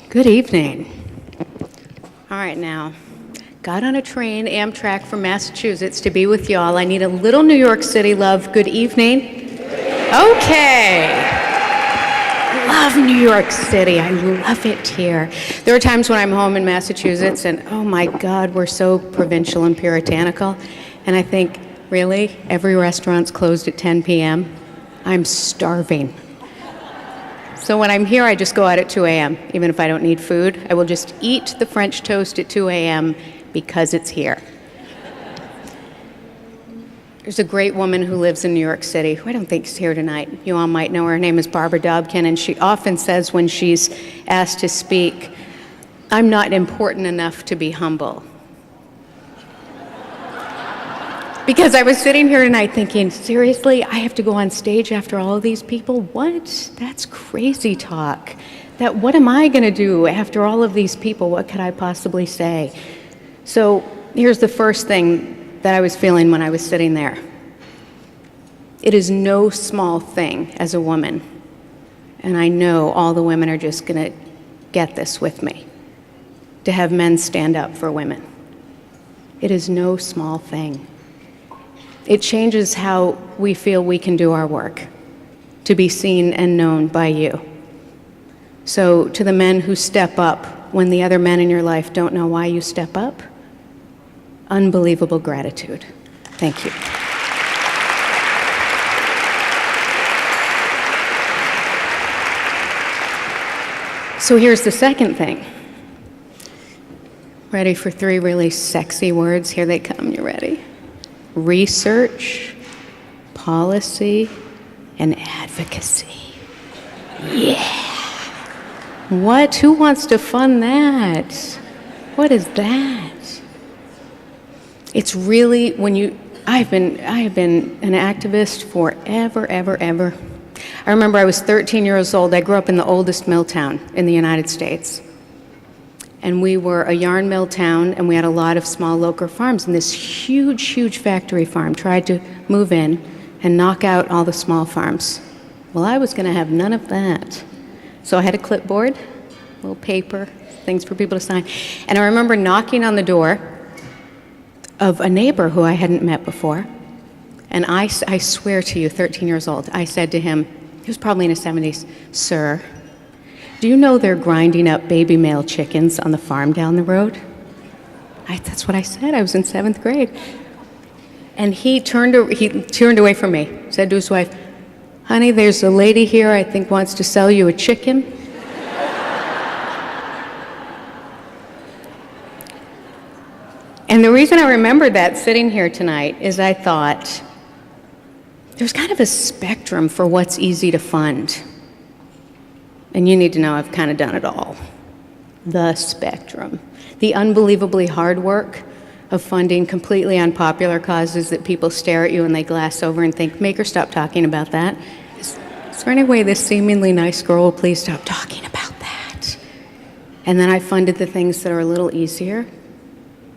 Good evening. All right, now, got on a train, Amtrak from Massachusetts to be with y'all. I need a little New York City love. Good evening. Okay. Love New York City. I love it here. There are times when I'm home in Massachusetts and, oh my God, we're so provincial and puritanical. And I think, really? Every restaurant's closed at 10 p.m.? I'm starving. So when I'm here, I just go out at 2 a.m. Even if I don't need food, I will just eat the French toast at 2 a.m. because it's here. There's a great woman who lives in New York City, who I don't think is here tonight. You all might know her. Her name is Barbara Dobkin, and she often says when she's asked to speak, "I'm not important enough to be humble." Because I was sitting here tonight thinking, seriously, I have to go on stage after all of these people? What? That's crazy talk. What am I going to do after all of these people? What could I possibly say? So here's the first thing that I was feeling when I was sitting there. It is no small thing as a woman, and I know all the women are just going to get this with me, to have men stand up for women. It is no small thing. It changes how we feel we can do our work, to be seen and known by you. So to the men who step up when the other men in your life don't know why you step up, unbelievable gratitude. Thank you. So here's the second thing. Ready for 3 really sexy words? Here they come. You ready? Research, policy, and advocacy. Yeah. What? Who wants to fund that? What is that? It's really I have been an activist forever, ever. I remember I was 13 years old. I grew up in the oldest mill town in the United States. And we were a yarn mill town, and we had a lot of small local farms. And this huge factory farm tried to move in and knock out all the small farms. Well, I was going to have none of that. So I had a clipboard, a little paper, things for people to sign. And I remember knocking on the door of a neighbor who I hadn't met before. And I swear to you, 13 years old, I said to him, he was probably in his 70s, "Sir, do you know they're grinding up baby male chickens on the farm down the road?" That's what I said. I was in 7th grade. And he turned away from me, said to his wife, "Honey, there's a lady here I think wants to sell you a chicken." And the reason I remembered that sitting here tonight is I thought, there's kind of a spectrum for what's easy to fund. And you need to know I've kind of done it all. The spectrum. The unbelievably hard work of funding completely unpopular causes that people stare at you and they glass over and think, "Make her stop talking about that. Is there any way this seemingly nice girl will please stop talking about that?" And then I funded the things that are a little easier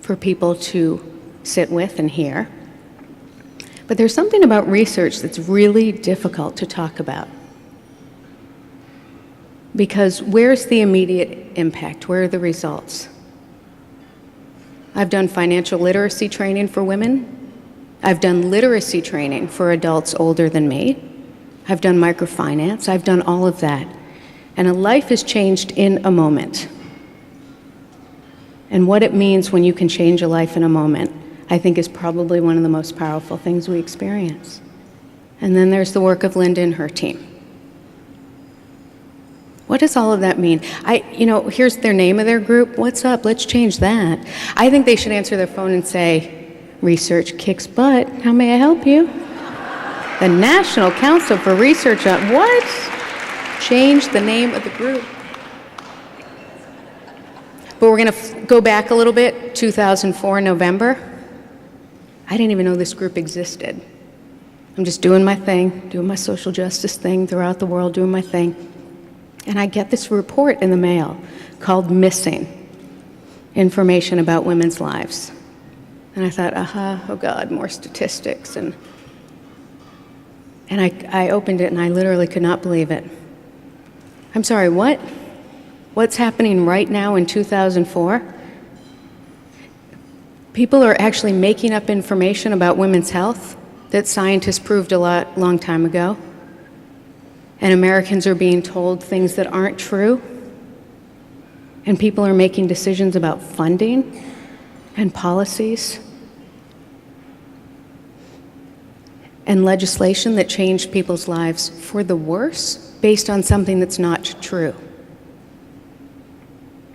for people to sit with and hear. But there's something about research that's really difficult to talk about. Because where's the immediate impact? Where are the results? I've done financial literacy training for women. I've done literacy training for adults older than me. I've done microfinance. I've done all of that. And a life is changed in a moment. And what it means when you can change a life in a moment, I think is probably one of the most powerful things we experience. And then there's the work of Linda and her team. What does all of that mean? Here's their name of their group. What's up? Let's change that. I think they should answer their phone and say, "Research kicks butt. How may I help you?" The National Council for Research on what? Change the name of the group. But we're going to go back a little bit. 2004, November. I didn't even know this group existed. I'm just doing my thing, doing my social justice thing throughout the world, doing my thing. And I get this report in the mail called Missing, information about women's lives. And I thought, oh God, more statistics. And I opened it and I literally could not believe it. I'm sorry, what? what's happening right now in 2004, people are actually making up information about women's health that scientists proved long time ago. And Americans are being told things that aren't true. And people are making decisions about funding and policies and legislation that changed people's lives for the worse based on something that's not true.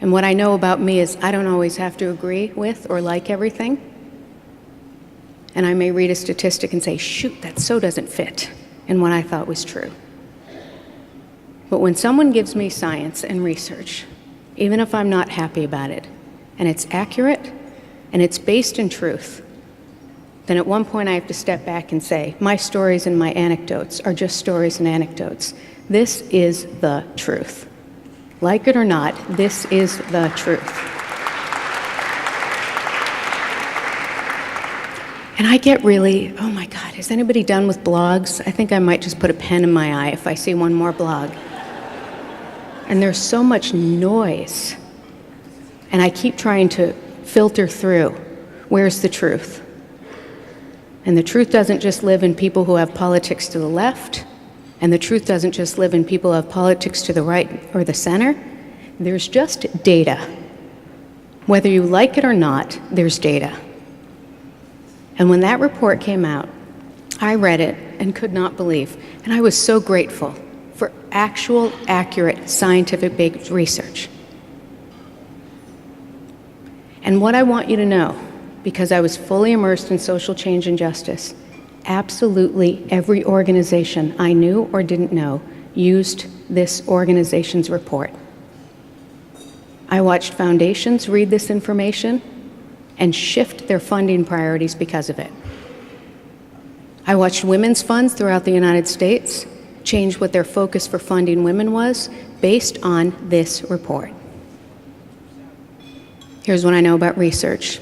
And what I know about me is I don't always have to agree with or like everything. And I may read a statistic and say, shoot, that so doesn't fit in what I thought was true. But when someone gives me science and research, even if I'm not happy about it, and it's accurate, and it's based in truth, then at one point I have to step back and say, my stories and my anecdotes are just stories and anecdotes. This is the truth. Like it or not, this is the truth. And I get really, oh my God, is anybody done with blogs? I think I might just put a pen in my eye if I see one more blog. And there's so much noise. And I keep trying to filter through, where's the truth? And the truth doesn't just live in people who have politics to the left, and the truth doesn't just live in people who have politics to the right or the center. There's just data. Whether you like it or not, there's data. And when that report came out, I read it and could not believe. And I was so grateful for actual, accurate, scientific-based research. And what I want you to know, because I was fully immersed in social change and justice, absolutely every organization I knew or didn't know used this organization's report. I watched foundations read this information and shift their funding priorities because of it. I watched women's funds throughout the United States change what their focus for funding women was based on this report. Here's what I know about research.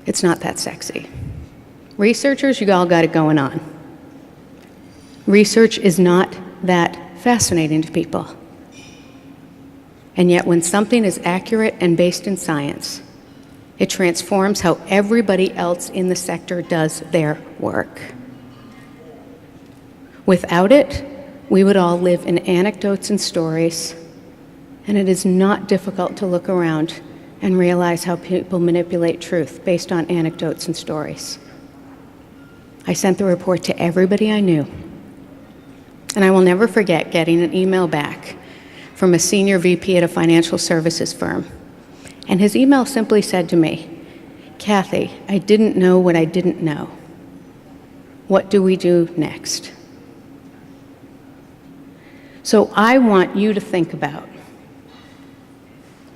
It's not that sexy. Researchers, you all got it going on. Research is not that fascinating to people. And yet when something is accurate and based in science, it transforms how everybody else in the sector does their work. Without it, we would all live in anecdotes and stories, and it is not difficult to look around and realize how people manipulate truth based on anecdotes and stories. I sent the report to everybody I knew, and I will never forget getting an email back from a senior VP at a financial services firm. And his email simply said to me, Kathy, I didn't know what I didn't know. What do we do next? So I want you to think about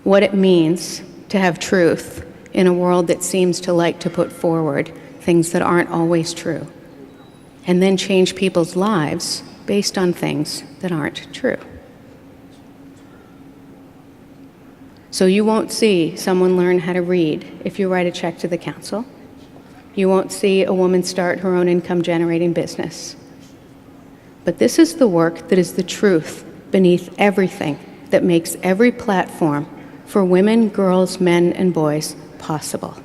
what it means to have truth in a world that seems to like to put forward things that aren't always true, and then change people's lives based on things that aren't true. So you won't see someone learn how to read if you write a check to the council. You won't see a woman start her own income-generating business. But this is the work that is the truth beneath everything that makes every platform for women, girls, men, and boys possible.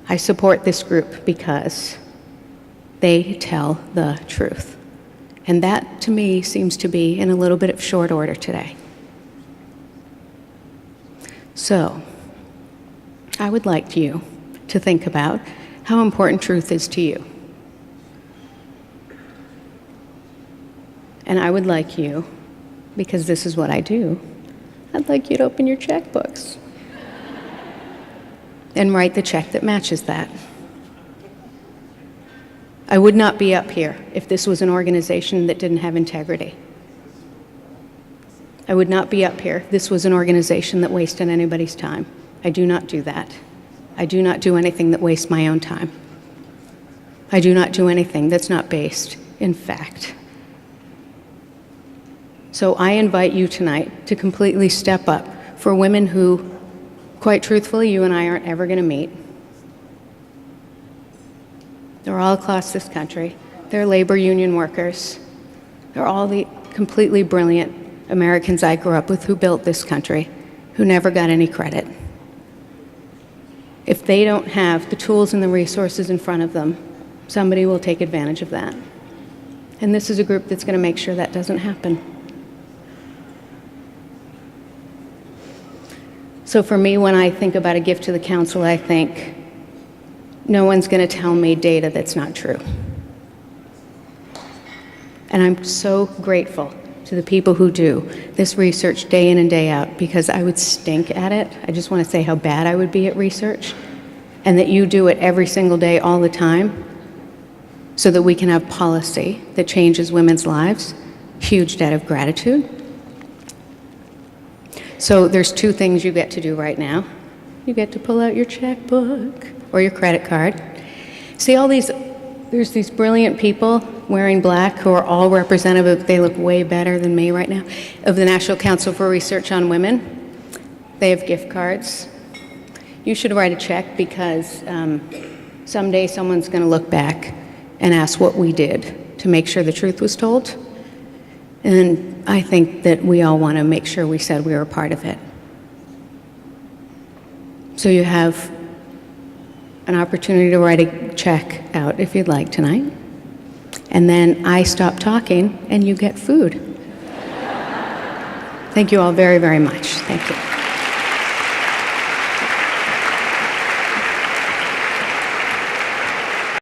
I support this group because they tell the truth. And that, to me, seems to be in a little bit of short order today. So, I would like you to think about how important truth is to you. And I would like you, because this is what I do, I'd like you to open your checkbooks and write the check that matches that. I would not be up here if this was an organization that didn't have integrity. I would not be up here if this was an organization that wasted anybody's time. I do not do that. I do not do anything that wastes my own time. I do not do anything that's not based in fact. So I invite you tonight to completely step up for women who, quite truthfully, you and I aren't ever going to meet. They're all across this country. They're labor union workers. They're all the completely brilliant Americans I grew up with who built this country, who never got any credit. If they don't have the tools and the resources in front of them, somebody will take advantage of that. And this is a group that's going to make sure that doesn't happen. So for me, when I think about a gift to the council, I think, no one's going to tell me data that's not true. And I'm so grateful to the people who do this research day in and day out, because I would stink at it. I just want to say how bad I would be at research, and that you do it every single day, all the time, so that we can have policy that changes women's lives. Huge debt of gratitude. So there's two things you get to do right now. You get to pull out your checkbook or your credit card. See there's these brilliant people wearing black who are all representative, they look way better than me right now, of the National Council for Research on Women. They have gift cards. You should write a check, because someday someone's going to look back and ask what we did to make sure the truth was told. And I think that we all want to make sure we said we were a part of it. So you have an opportunity to write a check out if you'd like tonight. And then I stop talking and you get food. Thank you all very, very much. Thank you.